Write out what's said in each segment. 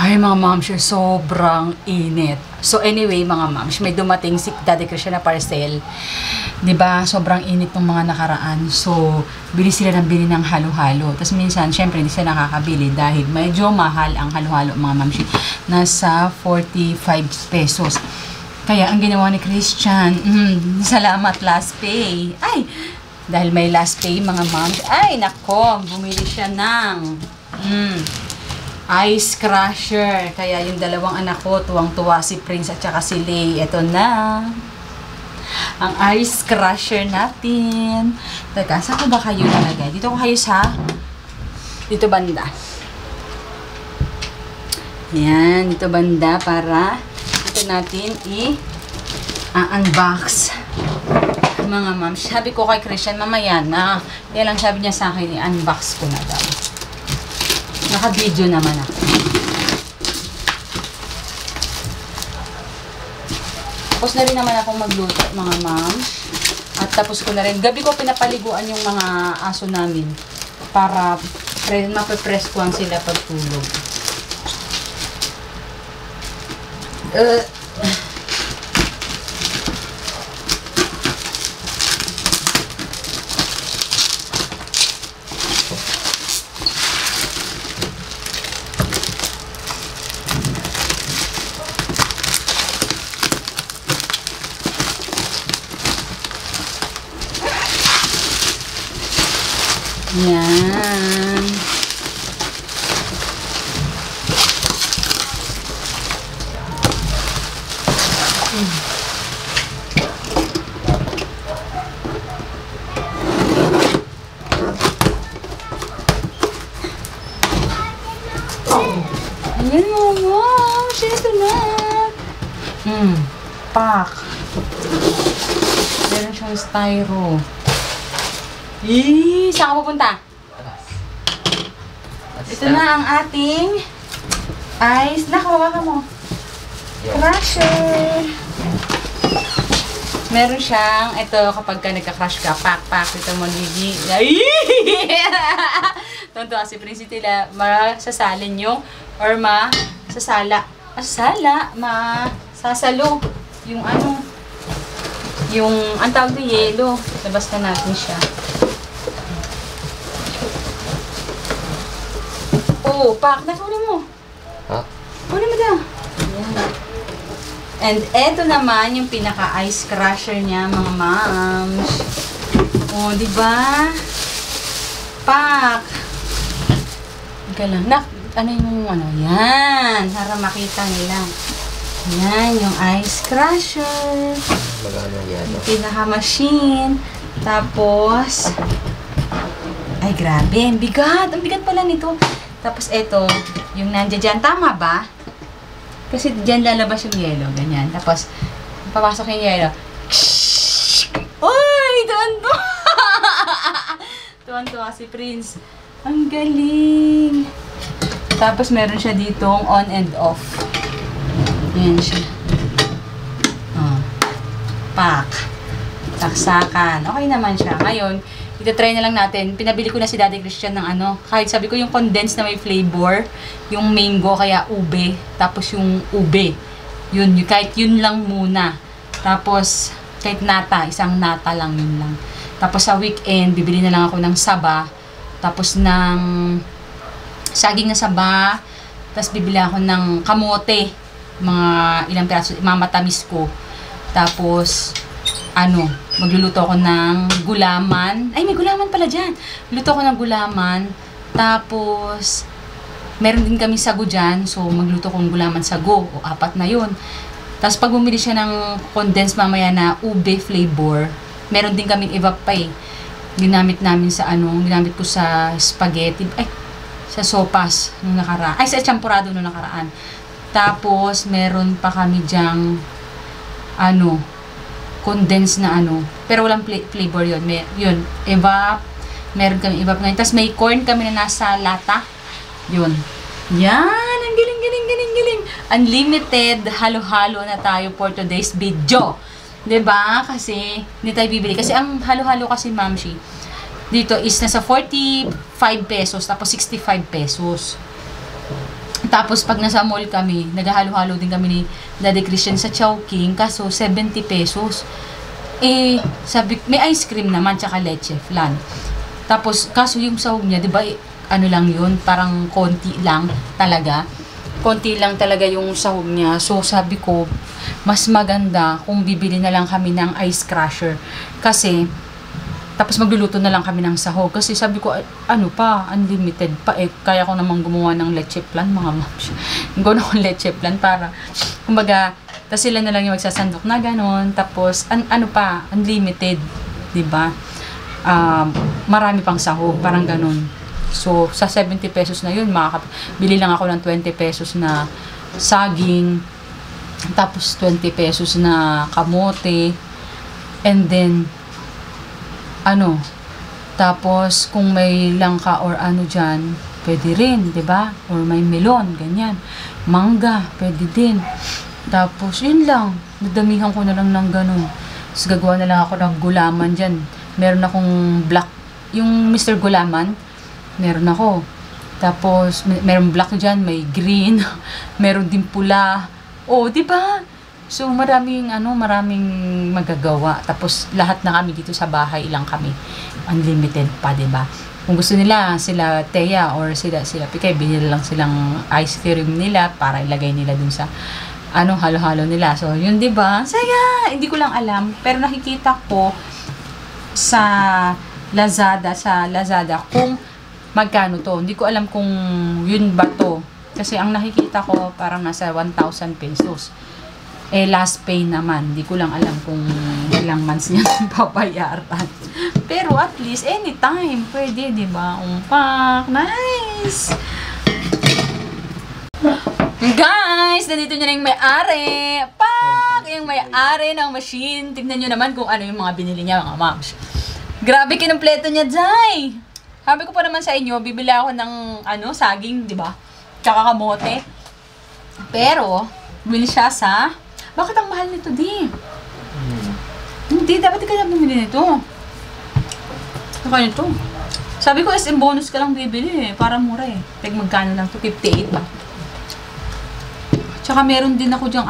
Ay, mga moms, sobrang init. So, anyway, mga moms, may dumating si Daddy Christian na parcel. 'Di ba? Sobrang init ng mga nakaraan. So, bili sila ng bili ng halo-halo. Tapos minsan, syempre, hindi sila nakakabili dahil medyo mahal ang halo-halo, mga moms. Nasa 45 pesos. Kaya, ang ginawa ni Christian, salamat last pay. Ay, dahil may last pay, mga moms. Ay, nako, bumili siya ng ice crusher. Kaya yung dalawang anak ko, tuwang-tuwa si Prince at saka si Lay. Ito na. Ang ice crusher natin. Teka, saan ko ba kayo nalagay? Dito ko kayo sa dito banda. Yan, dito banda para dito natin i-unbox. Mga ma'am, sabi ko kay Christian, mamaya na. Kaya lang sabi niya sa akin, i-unbox ko na daw. Naka-video naman ako. Tapos na rin naman akong magluto, mga ma'am. At tapos ko na rin. Gabi ko pinapaliguan yung mga aso namin. Para mapipress ko ang sila pagtulog. Yan. Ayan mo, wow! Ito na! Pak! Meron siyang styro. Saan ka pupunta? Ito na ang ating ice. Nakawawa ka mo. Crusher. Meron siyang, ito kapag ka nagka-crush ka, pak-pak, ito mo ligi. Tuntua si Prince Tila, masasalin yung, or masasalo, yung ano, yung, ang tawag na yelo. Labas na natin siya. Oh, pak, nakunin mo. Ha? Kunin mo daw. Ayan. And eto naman yung pinaka-ice crusher niya, mga moms. Oh, di ba? Pak. Galang. Ano yung ano? Yan. Para makita nila. Yan, yung ice crusher. Magano yan? Yung pinaka-machine. Tapos, ay grabe, ang bigat. Ang bigat pala nito. Tapos eto, yung nandiyan dyan. Tama ba? Kasi dyan lalabas yung yelo. Ganyan. Tapos, papasok yung yelo. Uy! Tuwan-tuwa! Tuwan-tuwa si Prince. Ang galing! Tapos, meron siya ditong on and off. Ayan siya. Oh. Pak. Taksakan. Okay naman siya. Ngayon, ito-try na lang natin. Pinabili ko na si Daddy Christian ng ano. Kahit sabi ko yung condensed na may flavor. Yung mango, kaya ube. Tapos yung ube. Yun, kahit yun lang muna. Tapos, kahit nata. Isang nata lang, yun lang. Tapos sa weekend, bibili na lang ako ng saba. Tapos ng saging na saba. Tapos bibili ako ng kamote. Mga ilang piraso. Mamatamis ko. Tapos, magluluto ako ng gulaman. Ay, may gulaman pala dyan. Luto ako ng gulaman. Tapos, meron din kami sago dyan. So, magluto kong gulaman sago. O, 4 na yun. Tapos, pag bumili siya ng condensed mamaya na ube flavor, meron din kaming iba pa eh. Ginamit namin sa ginamit ko sa spaghetti. Ay, sa sopas nung nakaraan. Ay, sa champurado nung nakaraan. Tapos, meron pa kami dyang condensed na pero walang flavor yun. Yun, evap. Meron kami evap ngayon. Tapos may corn kami na nasa lata. Yun. Yan! Ang galing. Unlimited halo-halo na tayo for today's video. 'Di ba? Kasi hindi tayo bibili. Kasi ang halo-halo kasi, Mamshi, dito is nasa 45 pesos tapos 65 pesos. Tapos, pag nasa mall kami, naghahalo-halo din kami ni Daddy Christian sa Chowking, kaso 70 pesos. Sabi, may ice cream naman, tsaka leche flan. Tapos, kaso yung sahog niya, di ba, ano lang yun, parang konti lang talaga. Konti lang talaga yung sahog niya. So, sabi ko, mas maganda kung bibili na lang kami ng ice crusher. Kasi, tapos magluluto na lang kami ng sahog. Kasi sabi ko, ano pa, unlimited pa. Kaya ko namang gumawa ng leche plan, mga moms. Gumawa ng leche plan para, kumbaga, tapos sila na lang yung magsasandok na ganon. Tapos, ano pa, unlimited. Diba? Marami pang sahog, parang ganon. So, sa 70 pesos na yun, bili lang ako ng 20 pesos na saging. Tapos, 20 pesos na kamote. And then, tapos kung may langka or ano dyan, pwede rin, 'di ba? Or may melon, ganyan. Mangga, pwede din. Tapos, yun lang. Nadamihan ko na lang ng ganun. Tapos, gagawa na lang ako ng gulaman dyan. Meron akong black, yung Mr. Gulaman, meron ako. Tapos, meron black dyan, may green, meron din pula. Di ba? So, maraming magagawa. Tapos, lahat na kami dito sa bahay, ilang kami. Unlimited pa, diba? Kung gusto nila, sila Teya or sila Pikay, binili lang silang ice cream nila para ilagay nila dun sa, halo-halo nila. So, yun, diba? Saya! Hindi ko lang alam. Pero nakikita ko sa Lazada kung magkano to. Hindi ko alam kung yun ba to. Kasi ang nakikita ko, parang nasa 1,000 pesos. Last pay naman. Di ko lang alam kung ilang months niya papayaran. Pero at least, anytime. Pwede, di ba? Umpak. Nice! Guys, nandito niya na yung may-ari. Pak! Yung may-ari ng machine. Tignan nyo naman kung ano yung mga binili niya, mga moms. Grabe kinumpleto niya, Jai! Sabi ko pa naman sa inyo, bibili ako ng, saging, di ba? Tsaka kamote. Pero, bumili siya sa... Bakit ang mahal nito, di? Hindi, dapat ka na bumili nito. Saka nito. Sabi ko, SM bonus ka lang bibili para mura eh. Magkano lang to? 58 ba? Tsaka meron din ako dyang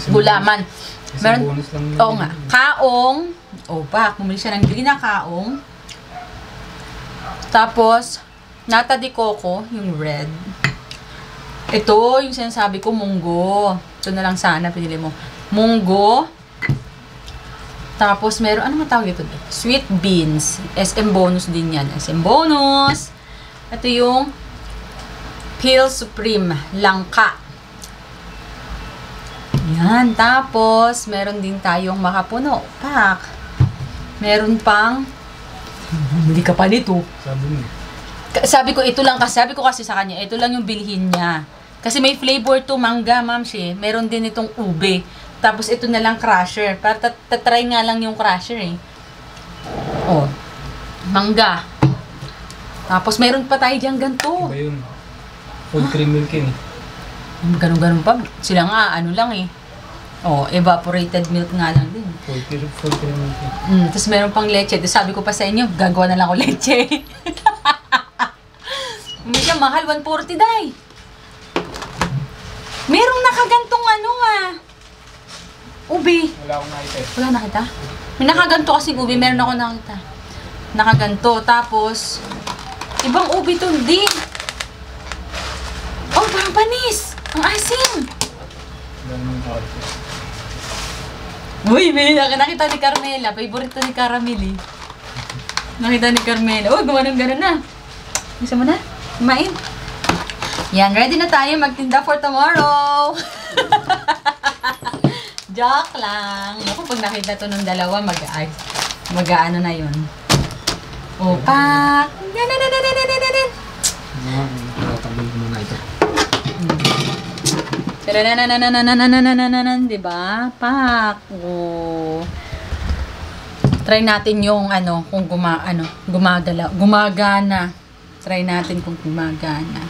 gulaman. Meron, bonus lang yun. Oo nga. Kaong. Bumili siya ng green na kaong. Tapos, nata de coco, yung red. Ito, yung sinasabi ko, munggo. Ito na lang sana, pinili mo. Munggo. Tapos, meron, ano matawag ito? Sweet beans. SM bonus din yan. SM bonus. Ito yung Peel Supreme. Langka. Yan. Tapos, meron din tayong makapuno. Pak. Meron pang, bumili ka pa nito. Sabi ko, ito lang kasi. Sabi ko kasi sa kanya, ito lang yung bilhin niya. Kasi may flavor to mangga, ma'am siya. Meron din itong ube. Tapos ito na lang crusher. Para tatry nga lang yung crusher eh. Mangga. Tapos meron pa tayo dyan ganito. Iba yun. Full cream milk yun eh. Ganun pa. Sila nga, lang eh. Evaporated milk nga lang din. Full cream milk yun. Tapos meron pang leche. Tapos sabi ko pa sa inyo, gagawa na lang ako leche. Medyo mahal, 140 day. Merong nakagantong ubi. Wala akong nakita eh. Wala nakita? May nakaganto kasing ubi, meron ako nakita. Nakaganto, tapos, ibang ubi to din. Parang panis! Ang asim! Uy, may nakita ni Carmela. Favorite ni Caramel eh. Nakita ni Carmela. Gumanong gano'n na. Gusto mo na? Kumain. Yan, ready na tayo magtinda for tomorrow. Joke lang. Ako, pag nakita to ng dalawa, mag-ano na yun. Pak! Tagal ko muna ito. Diba? Pak! Try natin yung kung gumagana. Try natin kung gumagana.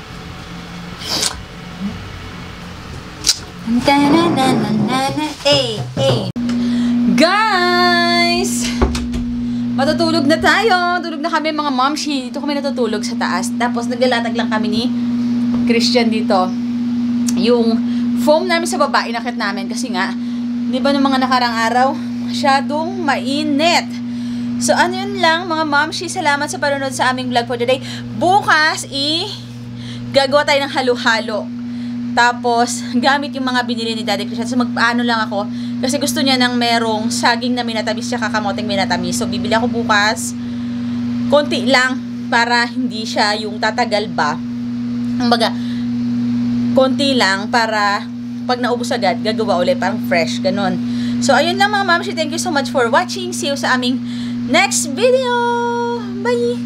Guys! Matutulog na tayo. Tulog na kami mga momshi. Dito kami natutulog sa taas. Tapos naglalatag lang kami ni Christian dito. Yung foam namin sa baba, inakit namin kasi nga, di ba nung mga nakarang araw, masyadong mainit. So, ano yun lang, mga momshi, salamat sa panonood sa aming vlog for today. Bukas, gagawa tayo ng halo-halo. Tapos, gamit yung mga binili ni Daddy Christian. So, magpaano lang ako. Kasi gusto niya ng merong saging na minatamis siya kakamoting minatamis. So, bibili ako bukas. Konti lang para hindi siya yung tatagal ba. Kumbaga, konti lang para pag naubos agad, gagawa ulit. Parang fresh, ganun. So, ayun lang mga mamshi. Thank you so much for watching. See you sa aming next video. Bye!